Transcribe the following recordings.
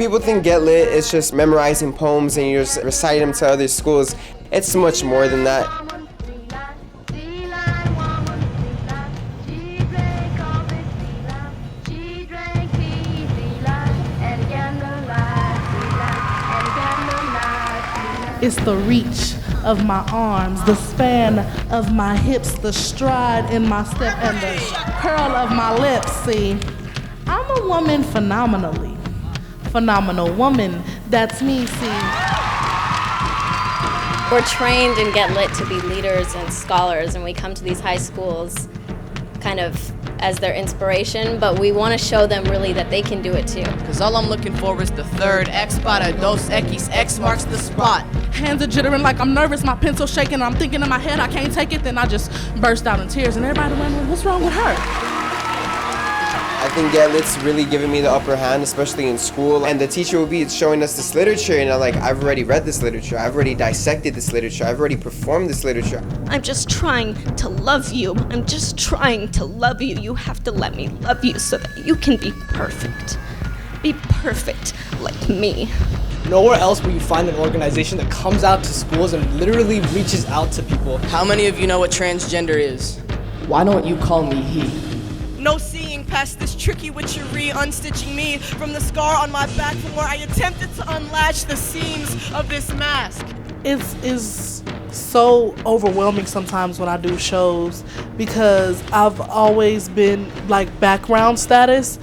people think Get Lit is just memorizing poems and you just recite them to other schools. It's much more than that. It's the reach of my arms, the span of my hips, the stride in my step, and the curl of my lips. See, I'm a woman phenomenally. Phenomenal woman, that's me, see. We're trained in Get Lit to be leaders and scholars, and we come to these high schools kind of as their inspiration, but we want to show them really that they can do it too. Cause all I'm looking for is the third X spot of Dos Equis. X marks the spot. Hands are jittering like I'm nervous, my pencil shaking, I'm thinking in my head I can't take it, then I just burst out in tears and everybody wondering what's wrong with her? I think Get Lit's really giving me the upper hand, especially in school. And the teacher will be showing us this literature, and I'm like, I've already read this literature, I've already dissected this literature, I've already performed this literature. I'm just trying to love you. I'm just trying to love you. You have to let me love you so that you can be perfect. Be perfect like me. Nowhere else will you find an organization that comes out to schools and literally reaches out to people. How many of you know what transgender is? Why don't you call me he? No seeing past this tricky witchery, unstitching me from the scar on my back from where I attempted to unlatch the seams of this mask. It's so overwhelming sometimes when I do shows because I've always been like background status.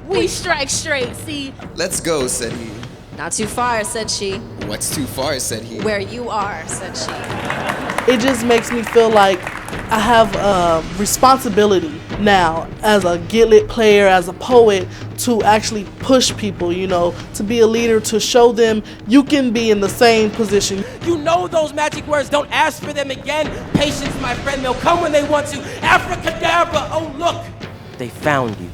We strike straight, see? Let's go, said he. Not too far, said she. What's too far, said he. Where you are, said she. It just makes me feel like I have a responsibility now as a Get Lit player, as a poet, to actually push people, you know, to be a leader, to show them you can be in the same position. You know those magic words, don't ask for them again. Patience, my friend, they'll come when they want to. Abracadabra, oh look. They found you.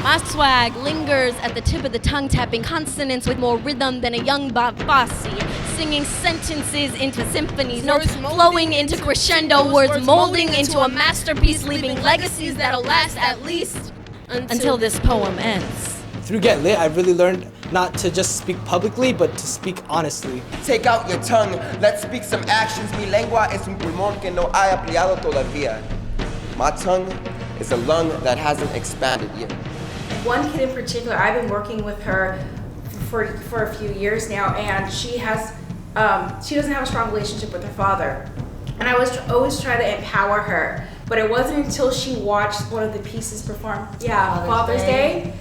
My swag lingers at the tip of the tongue, tapping consonants with more rhythm than a young Bob Fosse, singing sentences into symphonies, notes flowing into crescendo, words molding into a masterpiece, leaving legacies that'll last at least until this poem ends. Through Get Lit, I really learned not to just speak publicly, but to speak honestly. Take out your tongue, let's speak some actions. Mi lengua es un pulmón que no ha ampliado todavía. My tongue is a lung that hasn't expanded yet. One kid in particular, I've been working with her for a few years now, and she doesn't have a strong relationship with her father. And I was always try to empower her, but it wasn't until she watched one of the pieces performed, Father's Day.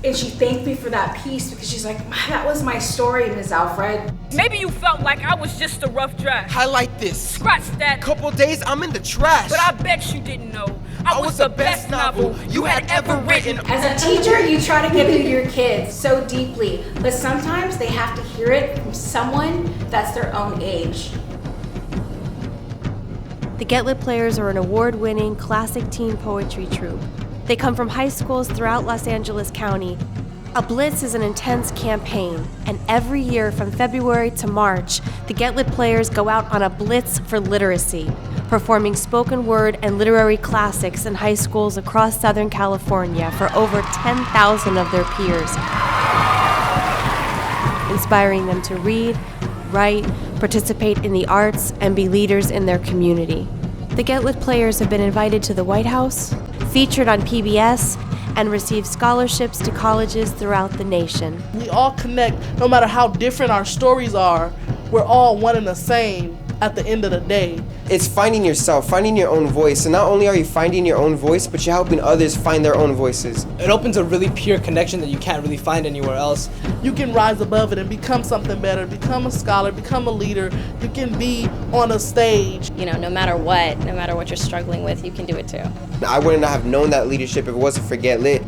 And she thanked me for that piece because she's like, that was my story, Ms. Alfred. Maybe you felt like I was just a rough draft. Highlight this. Scratch that. Couple days, I'm in the trash. But I bet you didn't know. I was the best novel you had ever written. As a teacher, you try to give it to your kids so deeply, but sometimes they have to hear it from someone that's their own age. The Get Lit Players are an award-winning classic teen poetry troupe. They come from high schools throughout Los Angeles County. A Blitz is an intense campaign, and every year from February to March, the Get Lit Players go out on a blitz for literacy, performing spoken word and literary classics in high schools across Southern California for over 10,000 of their peers, inspiring them to read, write, participate in the arts, and be leaders in their community. The Get Lit Players have been invited to the White House, featured on PBS, and received scholarships to colleges throughout the nation. We all connect, no matter how different our stories are, we're all one and the same at the end of the day. It's finding yourself, finding your own voice. And not only are you finding your own voice, but you're helping others find their own voices. It opens a really pure connection that you can't really find anywhere else. You can rise above it and become something better, become a scholar, become a leader. You can be on a stage. You know, no matter what you're struggling with, you can do it too. I wouldn't have known that leadership if it wasn't for Get Lit.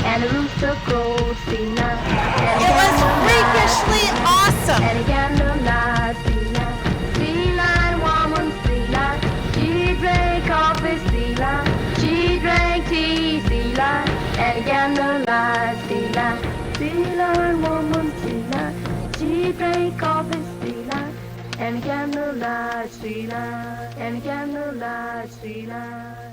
And the rooster crows sing out. It was freakishly awesome. And again the lights feline woman feline. She drank coffee feline. She drank tea feline. And again the lights feline woman feline. She drank coffee feline. And again the lights feline. And again the lights feline.